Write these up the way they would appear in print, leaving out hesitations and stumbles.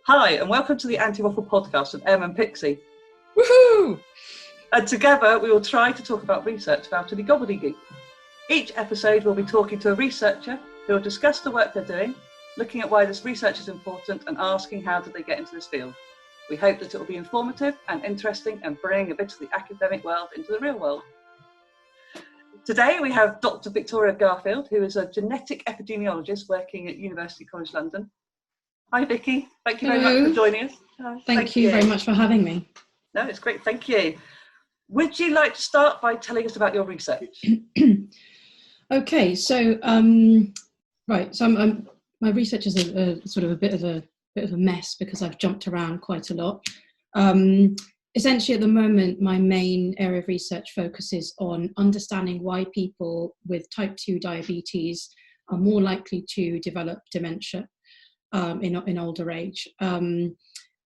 Hi, and welcome to the Anti-Waffle podcast with Em and Pixie. Woohoo! And together we will try to talk about research without any gobbledygook. Each episode we'll be talking to a researcher who will discuss the work they're doing, looking at why this research is important and asking how did they get into this field. We hope that it will be informative and interesting and bring a bit of the academic world into the real world. Today we have Dr. Victoria Garfield, who is a genetic epidemiologist working at University College London. Hi Vicky, thank you very much for joining us. Thank you very much for having me. No, it's great, thank you. Would you like to start by telling us about your research? Okay, so my research is a sort of a bit of a mess because I've jumped around quite a lot. Essentially, at the moment, my main area of research focuses on understanding why people with type 2 diabetes are more likely to develop dementia in older age.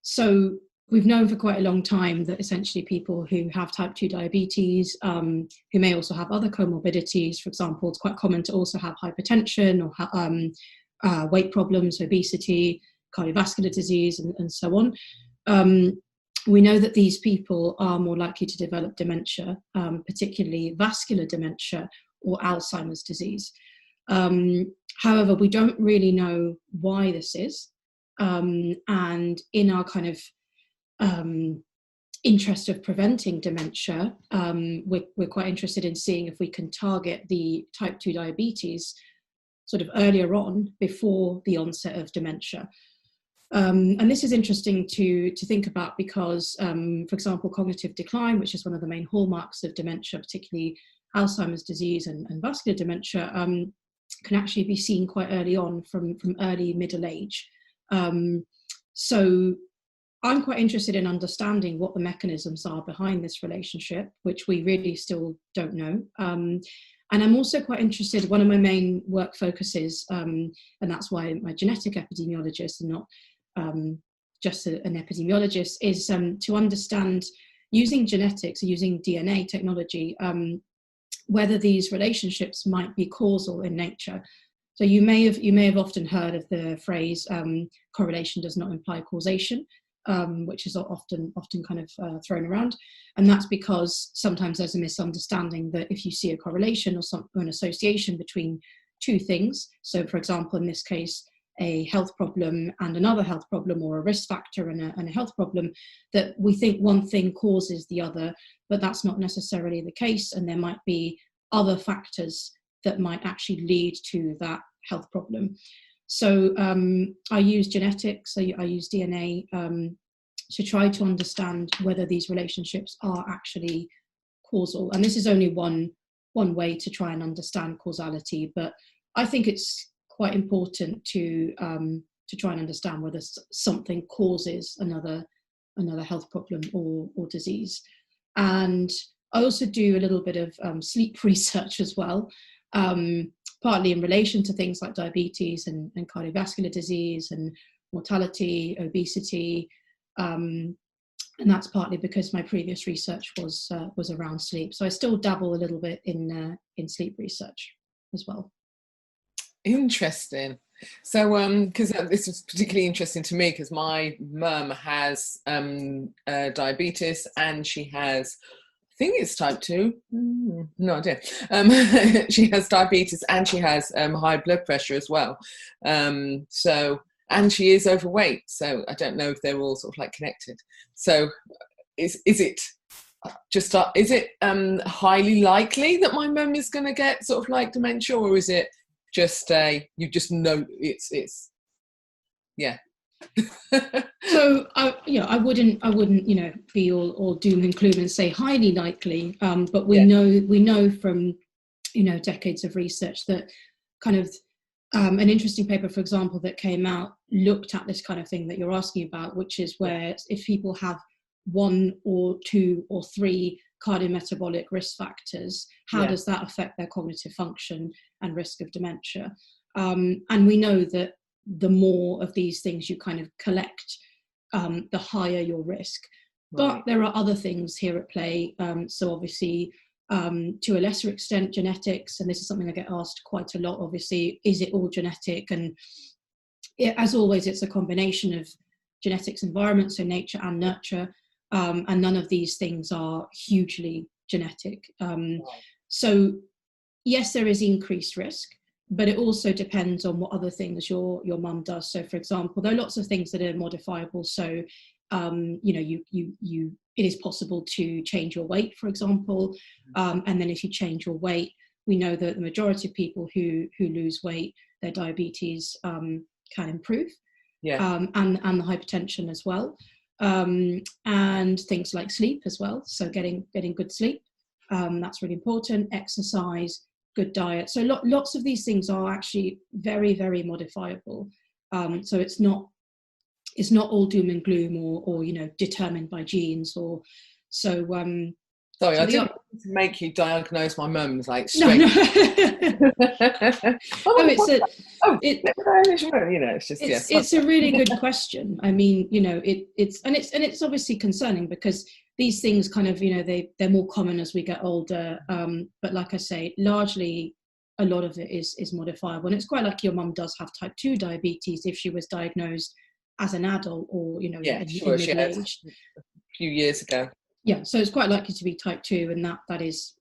So we've known for quite a long time that essentially people who have type 2 diabetes, who may also have other comorbidities, for example, it's quite common to also have hypertension or weight problems, obesity, cardiovascular disease, and so on. We know that these people are more likely to develop dementia, particularly vascular dementia or Alzheimer's disease. However, we don't really know why this is. And in our kind of interest of preventing dementia, we're quite interested in seeing if we can target the type 2 diabetes sort of earlier on before the onset of dementia. And this is interesting to think about because, for example, cognitive decline, which is one of the main hallmarks of dementia, particularly Alzheimer's disease and vascular dementia, can actually be seen quite early on from early middle age. So I'm quite interested in understanding what the mechanisms are behind this relationship, which we really still don't know. And I'm also quite interested, one of my main work focuses, and that's why I'm a genetic epidemiologist and not just an epidemiologist, is to understand, using genetics, using DNA technology, whether these relationships might be causal in nature. So you may have often heard of the phrase correlation does not imply causation, which is often kind of thrown around, and that's because sometimes there's a misunderstanding that if you see a correlation or an association between two things, so for example in this case a health problem and another health problem, or a risk factor and a health problem, that we think one thing causes the other, but that's not necessarily the case, and there might be other factors that might actually lead to that health problem. So I use genetics, I use DNA to try to understand whether these relationships are actually causal. And this is only one way to try and understand causality, but I think it's quite important to try and understand whether something causes another health problem or disease. And I also do a little bit of sleep research as well, partly in relation to things like diabetes and cardiovascular disease and mortality, obesity, and that's partly because my previous research was around sleep. So I still dabble a little bit in sleep research as well. Interesting. So, because this is particularly interesting to me because my mum has diabetes and she has, I think it's type 2, no idea. She has diabetes and she has high blood pressure as well. And she is overweight. So I don't know if they're all sort of like connected. So is it just, is it highly likely that my mum is going to get sort of like dementia, or is it just you just know it's yeah? So I wouldn't be all doom and gloom and say highly likely, but we know from decades of research that kind of an interesting paper, for example, that came out looked at this kind of thing that you're asking about, which is where if people have 1 or 2 or 3 cardiometabolic risk factors, how does that affect their cognitive function and risk of dementia? And we know that the more of these things you kind of collect, the higher your risk. Right. But there are other things here at play. So obviously, to a lesser extent, genetics, and this is something I get asked quite a lot, obviously, is it all genetic? And as always, it's a combination of genetics environment, so nature and nurture, and none of these things are hugely genetic. So yes, there is increased risk, but it also depends on what other things your mum does. So for example, there are lots of things that are modifiable. So it is possible to change your weight, for example, and then if you change your weight, we know that the majority of people who lose weight, their diabetes can improve, and the hypertension as well, and things like sleep as well. So getting good sleep, that's really important. Exercise, good diet. So lots of these things are actually very, very modifiable. So it's not all doom and gloom or determined by genes or so. Sorry, so I didn't want to make you diagnose my mum's like No. It's a really good question. I mean, it's obviously concerning because these things kind of, they're more common as we get older. But like I say, largely a lot of it is modifiable. And it's quite like your mum does have type 2 diabetes if she was diagnosed as an adult or, in middle-age. A few years ago. Yeah, so it's quite likely to be type 2, and that is,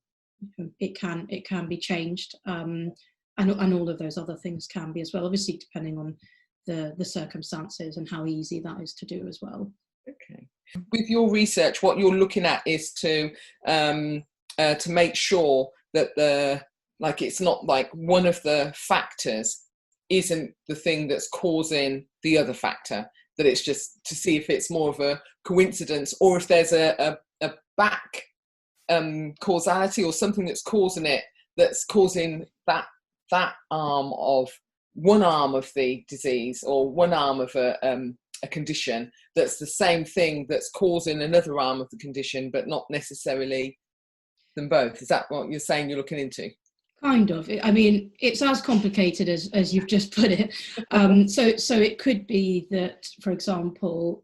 it can be changed. And all of those other things can be as well, obviously depending on the circumstances and how easy that is to do as well. Okay. With your research, what you're looking at is to make sure that it's not like one of the factors isn't the thing that's causing the other factor, that it's just to see if it's more of a coincidence or if there's a back causality or something that's causing it, that's causing that one arm of the disease or one arm of a condition that's the same thing that's causing another arm of the condition, but not necessarily them both. Is that what you're saying you're looking into? Kind of. I mean, it's as complicated as you've just put it. So it could be that, for example,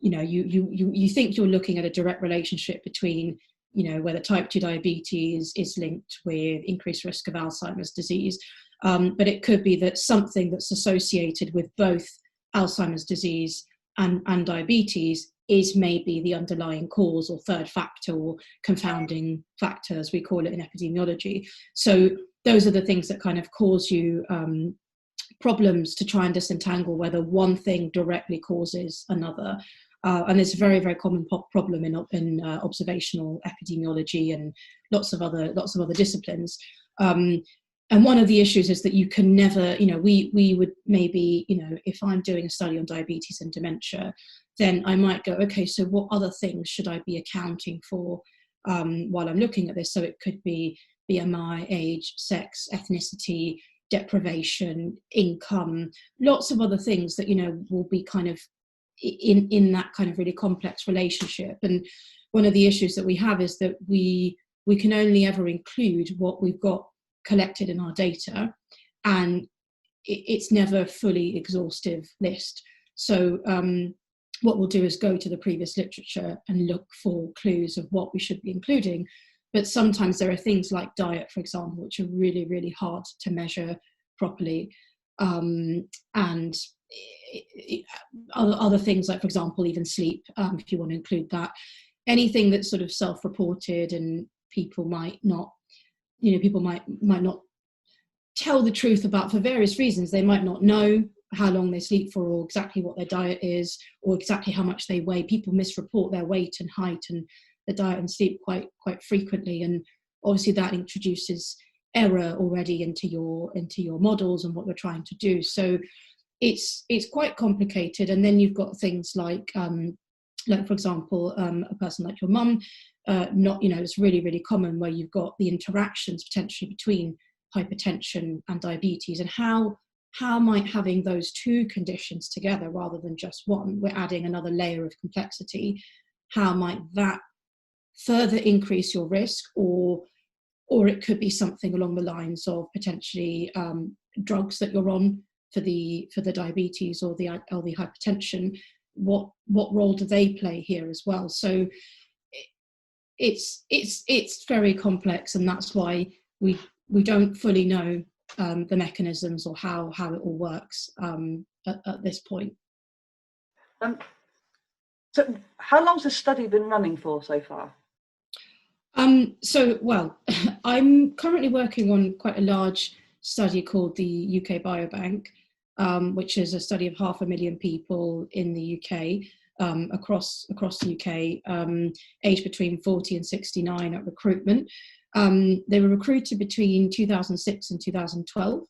you think you're looking at a direct relationship between, whether type 2 diabetes is linked with increased risk of Alzheimer's disease. But it could be that something that's associated with both Alzheimer's disease and diabetes is maybe the underlying cause or third factor or confounding factor, as we call it in epidemiology. So those are the things that kind of cause you problems to try and disentangle whether one thing directly causes another. And it's a very, very common problem in observational epidemiology and lots of other disciplines. And one of the issues is that you can never, we would maybe, if I'm doing a study on diabetes and dementia, then I might go, okay, so what other things should I be accounting for while I'm looking at this? So it could be BMI, age, sex, ethnicity, deprivation, income, lots of other things that, will be kind of in that kind of really complex relationship. And one of the issues that we have is that we can only ever include what we've got collected in our data, and it's never a fully exhaustive list. So what we'll do is go to the previous literature and look for clues of what we should be including. But sometimes there are things like diet, for example, which are really, really hard to measure properly. And other things like, for example, even sleep, if you want to include that. Anything that's sort of self-reported and people might not tell the truth about for various reasons. They might not know how long they sleep for or exactly what their diet is or exactly how much they weigh. People misreport their weight and height and the diet and sleep quite frequently, and obviously that introduces error already into your models and what you're trying to do. So it's quite complicated. And then you've got things like for example, a person like your mum, it's really, really common where you've got the interactions potentially between hypertension and diabetes, and how might having those two conditions together rather than just one, we're adding another layer of complexity, how might that further increase your risk, or it could be something along the lines of potentially drugs that you're on for the diabetes or the hypertension. What role do they play here as well? So it's very complex, and that's why we don't fully know the mechanisms or how it all works at this point. So how long has this study been running for so far? Well, I'm currently working on quite a large study called the UK Biobank, which is a study of 500,000 people in the UK, across the UK, aged between 40 and 69 at recruitment. They were recruited between 2006 and 2012,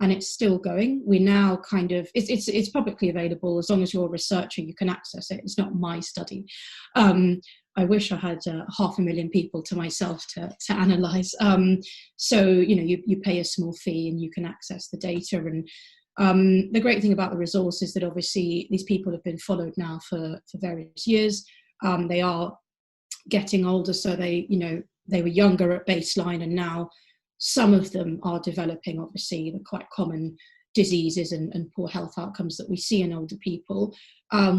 and it's still going. We're now kind of, it's publicly available. As long as you're a researcher, you can access it. It's not my study. I wish I had 500,000 people to myself to analyse. So, you pay a small fee and you can access the data. And the great thing about the resource is that obviously these people have been followed now for various years. They are getting older, so they were younger at baseline, and now some of them are developing, obviously, the quite common diseases and poor health outcomes that we see in older people.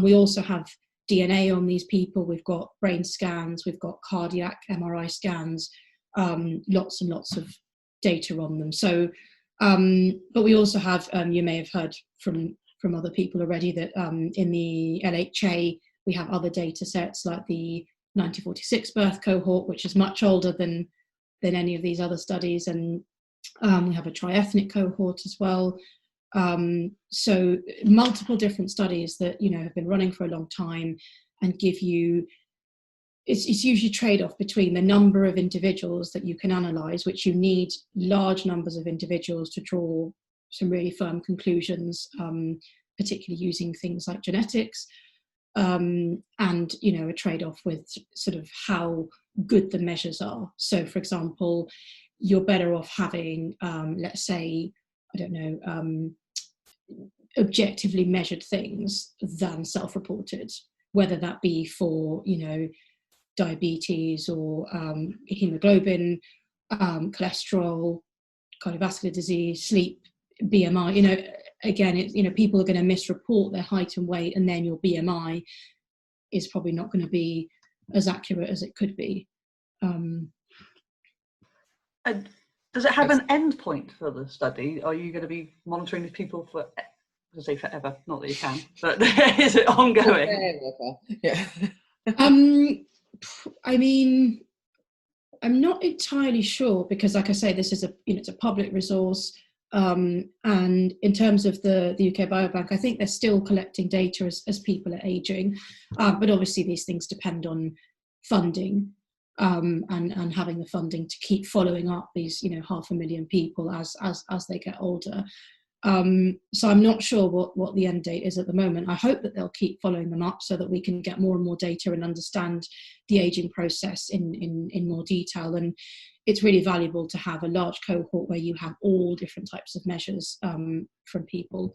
We also have DNA on these people. We've got brain scans, we've got cardiac MRI scans, lots and lots of data on them. So, but we also have, you may have heard from other people already, that in the LHA, we have other data sets like the 1946 birth cohort, which is much older than any of these other studies. And we have a tri-ethnic cohort as well. So multiple different studies that have been running for a long time and give you, it's usually trade-off between the number of individuals that you can analyse, which you need large numbers of individuals to draw some really firm conclusions, particularly using things like genetics, and a trade-off with sort of how good the measures are. So, for example, you're better off having, let's say, I don't know, objectively measured things than self-reported, whether that be for diabetes or hemoglobin, cholesterol, cardiovascular disease, sleep, BMI. Again, people are going to misreport their height and weight, and then your BMI is probably not going to be as accurate as it could be. And does it have an end point for the study? Are you going to be monitoring these people for, I say forever, not that you can, but is it ongoing? Yeah. I mean, I'm not entirely sure, because, like I say, this is it's a public resource, and in terms of the UK Biobank, I think they're still collecting data as people are aging, but obviously these things depend on funding, and having the funding to keep following up these 500,000 people as they get older. So I'm not sure what the end date is at the moment. I hope that they'll keep following them up so that we can get more and more data and understand the aging process in more detail. And it's really valuable to have a large cohort where you have all different types of measures from people.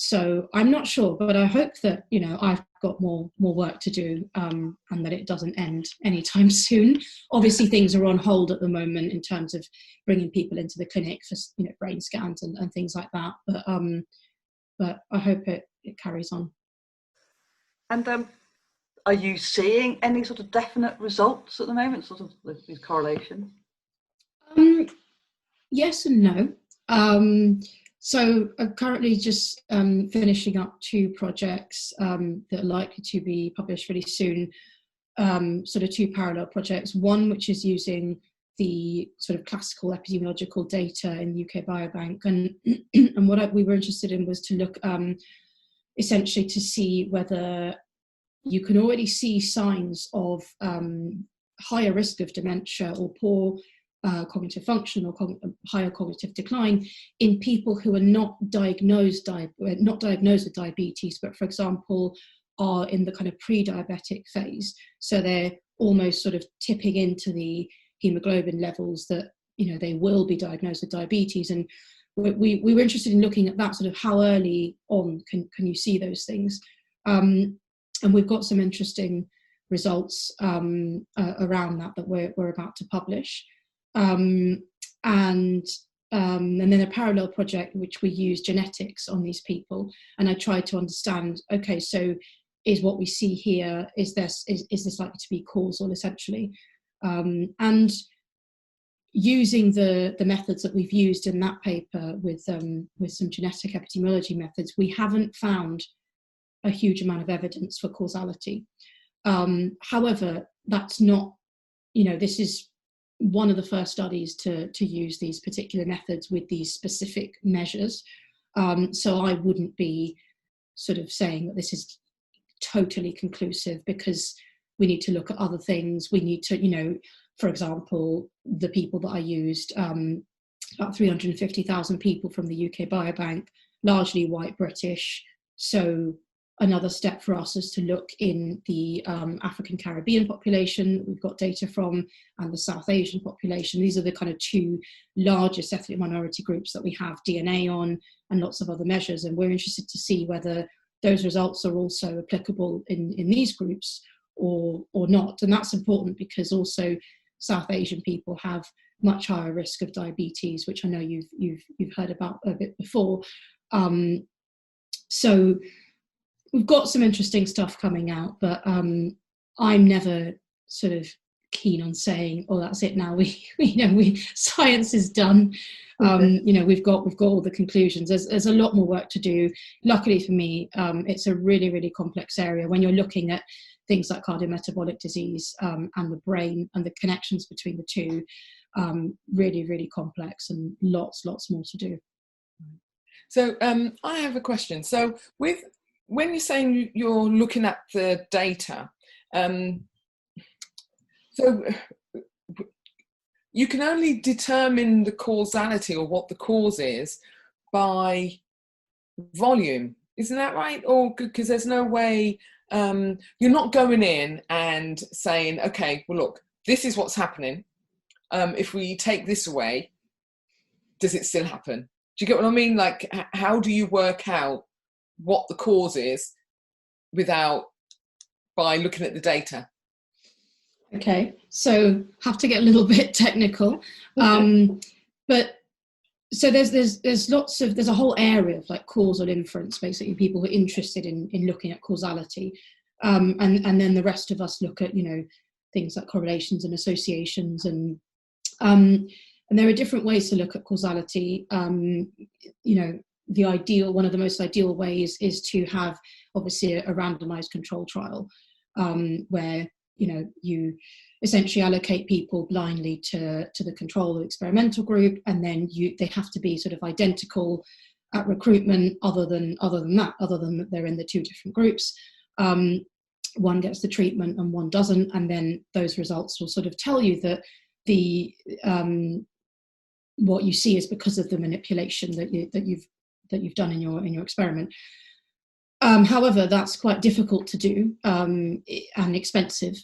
So I'm not sure, but I hope that I've got more work to do, and that it doesn't end anytime soon. Obviously, things are on hold at the moment in terms of bringing people into the clinic for brain scans and things like that. But I hope it carries on. And are you seeing any sort of definite results at the moment, sort of these correlations? Yes and no. So I'm currently just finishing up 2 projects that are likely to be published really soon, sort of 2 parallel projects. One which is using the sort of classical epidemiological data in the UK Biobank, and what we were interested in was to look essentially to see whether you can already see signs of higher risk of dementia or poor cognitive function or higher cognitive decline in people who are not diagnosed with diabetes, but, for example, are in the kind of pre-diabetic phase. So they're almost sort of tipping into the hemoglobin levels that they will be diagnosed with diabetes. And we were interested in looking at that, sort of how early on can you see those things. And we've got some interesting results around that we're about to publish. And then a parallel project which we use genetics on these people, and I tried to understand, okay, so is what we see here, is this likely to be causal, essentially, and using the methods that we've used in that paper with some genetic epidemiology methods, we haven't found a huge amount of evidence for causality. However, that's not, this is one of the first studies to use these particular methods with these specific measures. So I wouldn't be sort of saying that this is totally conclusive, because we need to look at other things. We need to, for example, the people that I used, about 350,000 people from the UK Biobank, largely white British. So another step for us is to look in the African Caribbean population we've got data from, and the South Asian population. These are the kind of two largest ethnic minority groups that we have DNA on, and lots of other measures. And we're interested to see whether those results are also applicable in these groups or not. And that's important because also South Asian people have much higher risk of diabetes, which I know you've heard about a bit before. So we've got some interesting stuff coming out, but I'm never sort of keen on saying, "Oh, that's it now. Science is done." We've got all the conclusions. There's a lot more work to do. Luckily for me, it's a really, really complex area when you're looking at things like cardiometabolic disease and the brain and the connections between the two. Really, really complex, and lots more to do. So I have a question. So when you're saying you're looking at the data, so you can only determine the causality or what the cause is by volume, isn't that right? Or because there's no way, you're not going in and saying, okay, well, look, this is what's happening. If we take this away, does it still happen? Do you get what I mean? Like, how do you work out what the cause is by looking at the data? Okay, so have to get a little bit technical, but so there's a whole area of like causal inference, basically people who are interested in looking at causality, and then the rest of us look at things like correlations and associations, and there are different ways to look at causality. One of the most ideal ways is to have obviously a randomized control trial, where you essentially allocate people blindly to the control or experimental group, and then they have to be sort of identical at recruitment, other than that they're in the two different groups. One gets the treatment and one doesn't, and then those results will sort of tell you that the what you see is because of the manipulation that you've done in your experiment. However, that's quite difficult to do and expensive.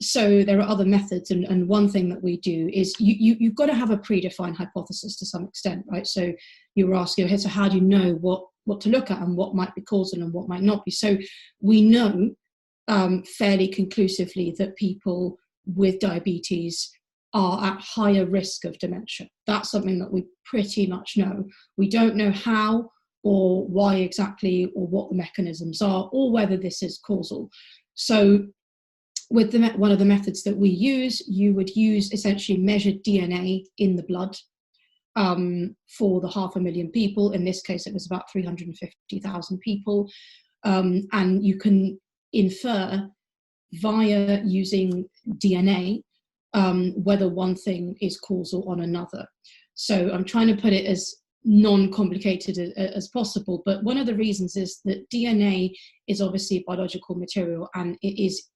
So there are other methods, and one thing that we do is you've got to have a predefined hypothesis to some extent, right? So you were asking, okay, so how do you know what to look at and what might be causal and what might not be? So we know fairly conclusively that people with diabetes are at higher risk of dementia. That's something that we pretty much know. We don't know how or why exactly, or what the mechanisms are, or whether this is causal. So with one of the methods that we use, you would use essentially measured DNA in the blood for the 500,000 people. In this case, it was about 350,000 people. And you can infer via using DNA whether one thing is causal on another. So I'm trying to put it as non-complicated as possible, but one of the reasons is that DNA is obviously biological material, and it's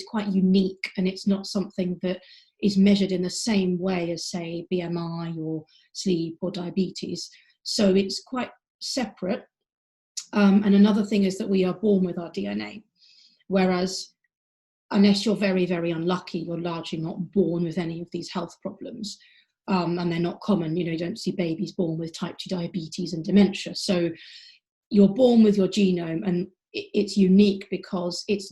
quite unique, and it's not something that is measured in the same way as, say, BMI or sleep or diabetes. So it's quite separate. And another thing is that we are born with our DNA, whereas unless you're very, very unlucky, you're largely not born with any of these health problems. And they're not common. You don't see babies born with type 2 diabetes and dementia. So you're born with your genome, and it's unique because it's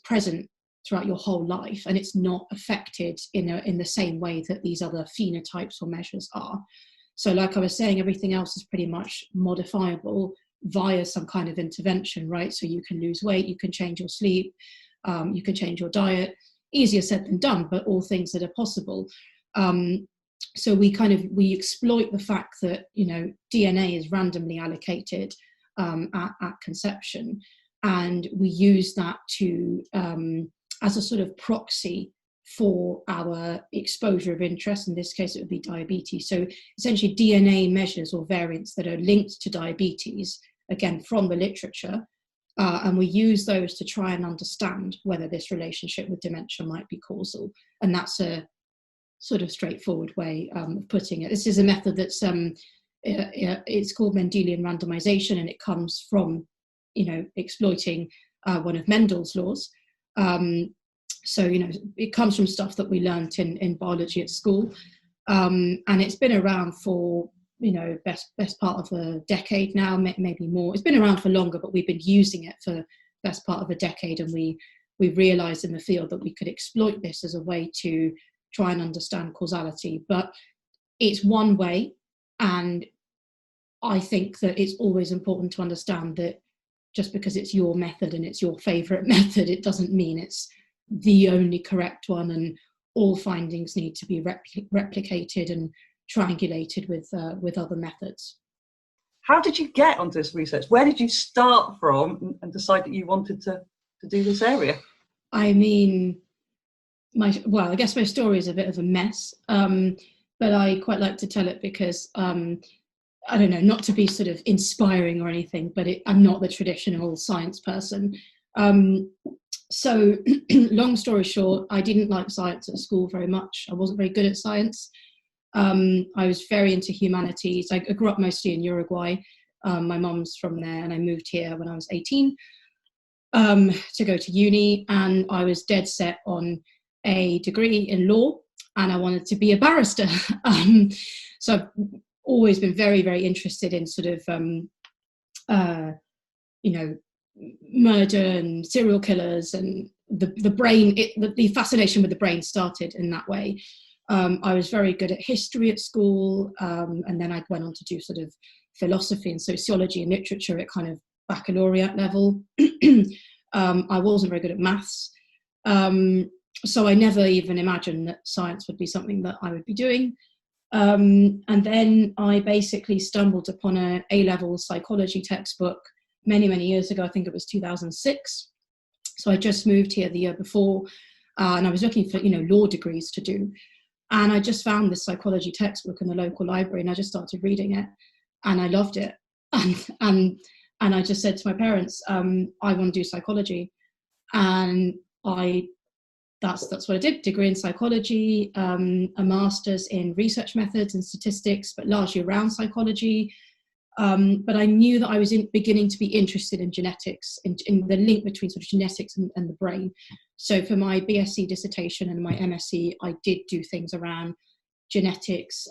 present throughout your whole life, and it's not affected in the same way that these other phenotypes or measures are. So like I was saying, everything else is pretty much modifiable via some kind of intervention, right? So you can lose weight, you can change your sleep, you can change your diet. Easier said than done, but all things that are possible. So we exploit the fact that DNA is randomly allocated, at conception. And we use that to as a sort of proxy for our exposure of interest. In this case, it would be diabetes. So essentially DNA measures or variants that are linked to diabetes, again, from the literature. And we use those to try and understand whether this relationship with dementia might be causal. And that's a sort of straightforward way of putting it. This is a method that's, it's called Mendelian randomization, and it comes from, exploiting one of Mendel's laws. So, it comes from stuff that we learnt in biology at school. And it's been around for, best part of a decade now, maybe more. It's been around for longer, but we've been using it for best part of a decade. And we realized in the field that we could exploit this as a way to try and understand causality. But it's one way. And I think that it's always important to understand that just because it's your method and it's your favorite method, it doesn't mean it's the only correct one, and all findings need to be replicated and triangulated with other methods. How did you get onto this research? Where did you start from and decide that you wanted to do this area? I mean, I guess my story is a bit of a mess, but I quite like to tell it because I don't know, not to be sort of inspiring or anything, but I'm not the traditional science person. So long story short, I didn't like science at school very much. I wasn't very good at science. I was very into humanities. I grew up mostly in Uruguay. My mum's from there, and I moved here when I was 18 to go to uni, and I was dead set on a degree in law, and I wanted to be a barrister. So I've always been very, very interested in sort of, murder and serial killers, and the brain. The fascination with the brain started in that way. I was very good at history at school, and then I went on to do sort of philosophy and sociology and literature at kind of baccalaureate level. I wasn't very good at maths, so I never even imagined that science would be something that I would be doing. And then I basically stumbled upon a A-level psychology textbook many, many years ago. I think it was 2006. So I just moved here the year before, and I was looking for, law degrees to do. And I just found this psychology textbook in the local library, and I just started reading it, and I loved it. And I just said to my parents, I want to do psychology. And that's what I did, degree in psychology, a master's in research methods and statistics, but largely around psychology. But I knew that I was beginning to be interested in genetics, in the link between sort of genetics and the brain. So for my BSc dissertation and my MSc, I did do things around genetics,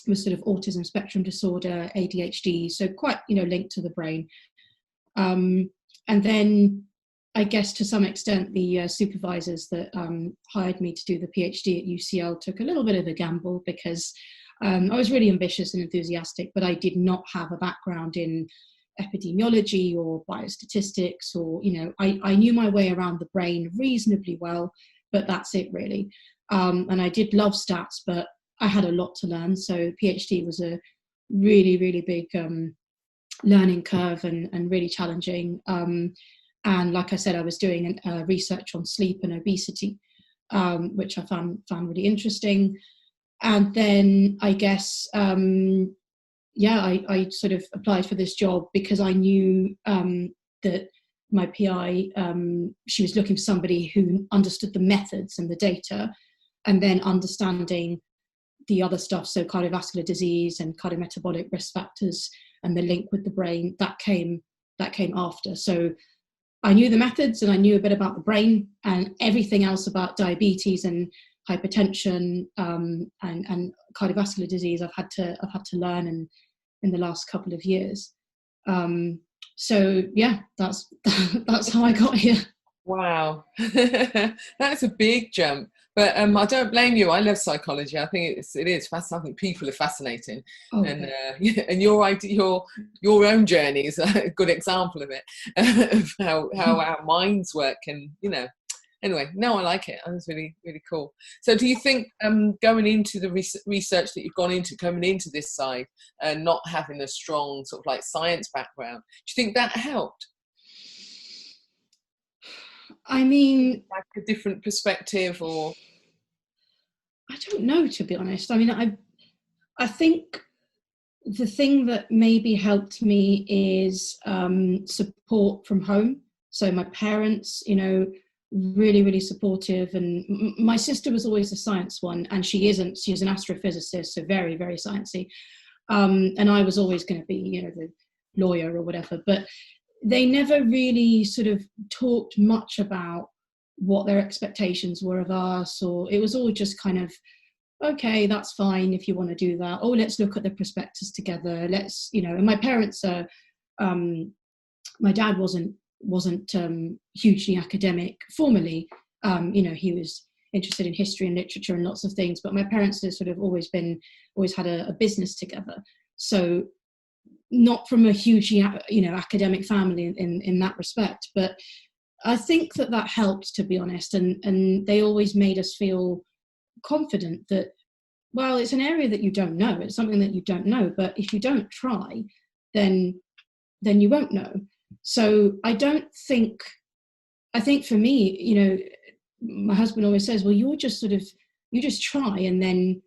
with sort of autism spectrum disorder, ADHD, so quite, linked to the brain. And then I guess to some extent the supervisors that hired me to do the PhD at UCL took a little bit of a gamble, because I was really ambitious and enthusiastic, but I did not have a background in epidemiology or biostatistics, or, I knew my way around the brain reasonably well, but that's it really. And I did love stats, but I had a lot to learn. So PhD was a really, really big learning curve and really challenging. And like I said, I was doing research on sleep and obesity, which I found really interesting. And then I guess, I sort of applied for this job because I knew that my PI, she was looking for somebody who understood the methods and the data, and then understanding the other stuff, so cardiovascular disease and cardiometabolic risk factors and the link with the brain, that came after. So I knew the methods and I knew a bit about the brain, and everything else about diabetes and hypertension and cardiovascular disease I've had to learn in the last couple of years. So yeah, that's how I got here. Wow, that's a big jump. But I don't blame you. I love psychology. I think it is fascinating. I think people are fascinating, and your own journey is a good example of it, of how our minds work, and Anyway, no, I like it. That's really, really cool. So do you think going into the research that you've gone into, coming into this side and not having a strong sort of like science background, do you think that helped? I mean, Like a different perspective, or? I don't know, to be honest. I mean, I think the thing that maybe helped me is support from home. So my parents, you know, really, really supportive. And my sister was always the science one, and she isn't. She's an astrophysicist, so very, very sciencey. And I was always going to be, you know, the lawyer or whatever. But they never really sort of talked much about what their expectations were of us, or it was all just kind of, okay, that's fine if you want to do that. Oh, let's look at the prospectus together. Let's, you know, and my parents are, my dad wasn't hugely academic formally. You know, he was interested in history and literature and lots of things, but my parents have sort of always had a business together. So not from a hugely, you know, academic family in that respect, but I think that helped, to be honest. And they always made us feel confident that, well, it's an area that you don't know. It's something that you don't know, but if you don't try, then you won't know. So I think for me, you know, my husband always says, well, you just try, and then,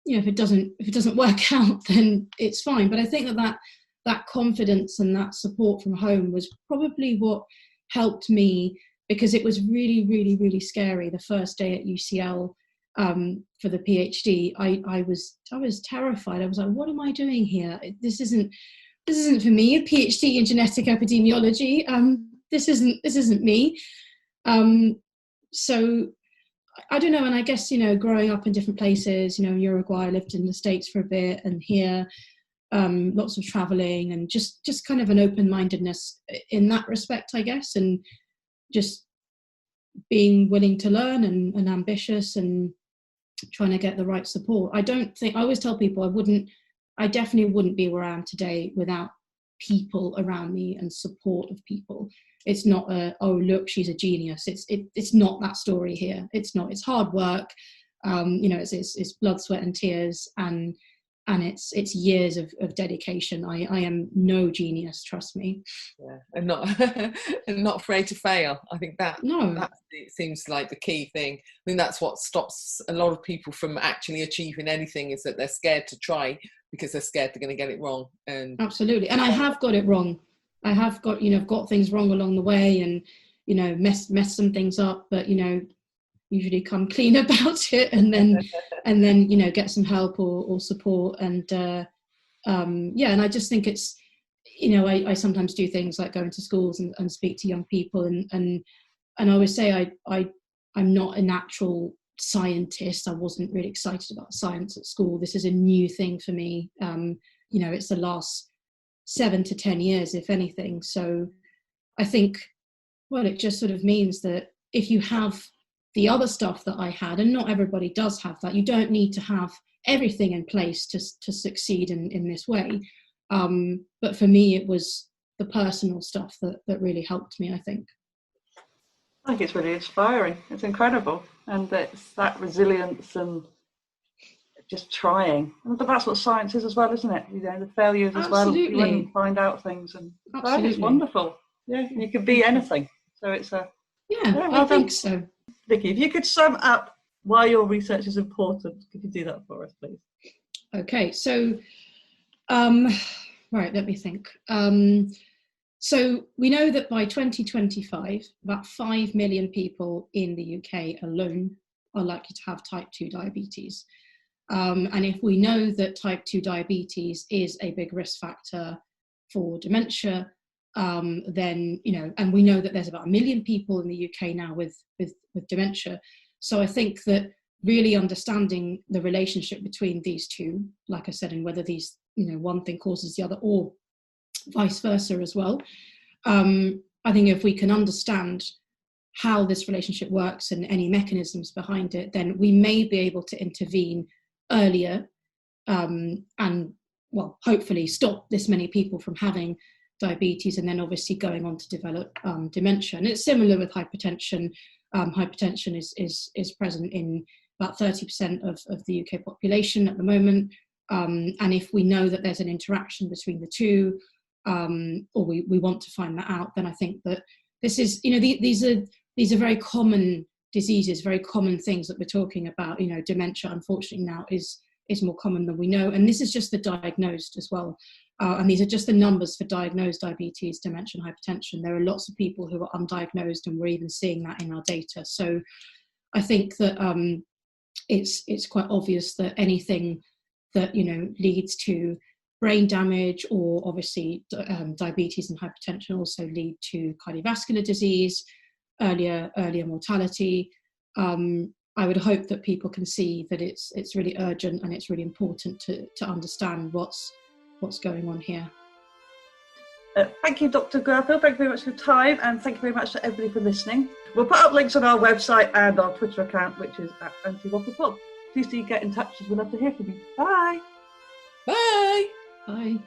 you know, if it doesn't work out, then it's fine. But I think that confidence and that support from home was probably what helped me, because it was really, really, really scary the first day at UCL for the PhD. I was terrified. I was like, what am I doing here? This isn't for me. A PhD in genetic epidemiology. This isn't me. So I don't know. And I guess, you know, growing up in different places, you know, in Uruguay, I lived in the States for a bit, and here, lots of traveling, and just kind of an open-mindedness in that respect, I guess, and just being willing to learn and ambitious and trying to get the right support. I always tell people I definitely wouldn't be where I am today without people around me and support of people. It's not oh, look, she's a genius. It's not that story here. It's not. It's hard work. You know, it's blood, sweat and tears, and it's years of dedication. I am no genius, trust me. Yeah, and not afraid to fail. I think that it seems like the key thing. I think that's what stops a lot of people from actually achieving anything, is that they're scared to try because they're scared they're going to get it wrong. And absolutely, and I have got it wrong. I have got, you know, I've got things wrong along the way, and, you know, mess some things up, but, you know, usually come clean about it, and then you know, get some help or support. And yeah, and I just think it's, you know, I sometimes do things like go into schools and speak to young people, and I always say I'm not a natural scientist. I wasn't really excited about science at school. This is a new thing for me. You know, it's the last 7 to 10 years, if anything. So I think, well, it just sort of means that if you have the other stuff that I had, and not everybody does have that, you don't need to have everything in place to succeed in this way. But for me, it was the personal stuff that really helped me, I think. I think it's really inspiring. It's incredible. And it's that resilience and just trying. But that's what science is as well, isn't it? You know, the failures as Absolutely. well. You find out things, and I think it's wonderful. Yeah, you could be anything. So it's a... Yeah, I think so. Vicky, if you could sum up why your research is important, could you do that for us, please? Okay, so, right, let me think. So we know that by 2025, about 5 million people in the UK alone are likely to have type 2 diabetes. And if we know that type 2 diabetes is a big risk factor for dementia, then, you know, and we know that there's about 1 million people in the UK now with dementia. So I think that really understanding the relationship between these two, like I said, and whether these, you know, one thing causes the other or vice versa as well. I think if we can understand how this relationship works and any mechanisms behind it, then we may be able to intervene earlier and, well, hopefully stop this many people from having diabetes and then obviously going on to develop dementia. And it's similar with hypertension. hypertension is present in about 30% of the UK population at the moment. And if we know that there's an interaction between the two, or we want to find that out, then I think that this is, these are very common diseases, very common things that we're talking about. Dementia, unfortunately, now is more common than we know. And this is just the diagnosed as well. And these are just the numbers for diagnosed diabetes, dementia, and hypertension. There are lots of people who are undiagnosed, and we're even seeing that in our data. So I think that it's quite obvious that anything that leads to brain damage, or obviously diabetes and hypertension also lead to cardiovascular disease, earlier mortality. I would hope that people can see that it's really urgent, and it's really important to understand what's going on here. Thank you, Dr. Garfield. Thank you very much for your time, and thank you very much to everybody for listening. We'll put up links on our website and our Twitter account, which is at Anti-Waffle. Please do get in touch, as we'd love to hear from you. Bye. Bye. Bye.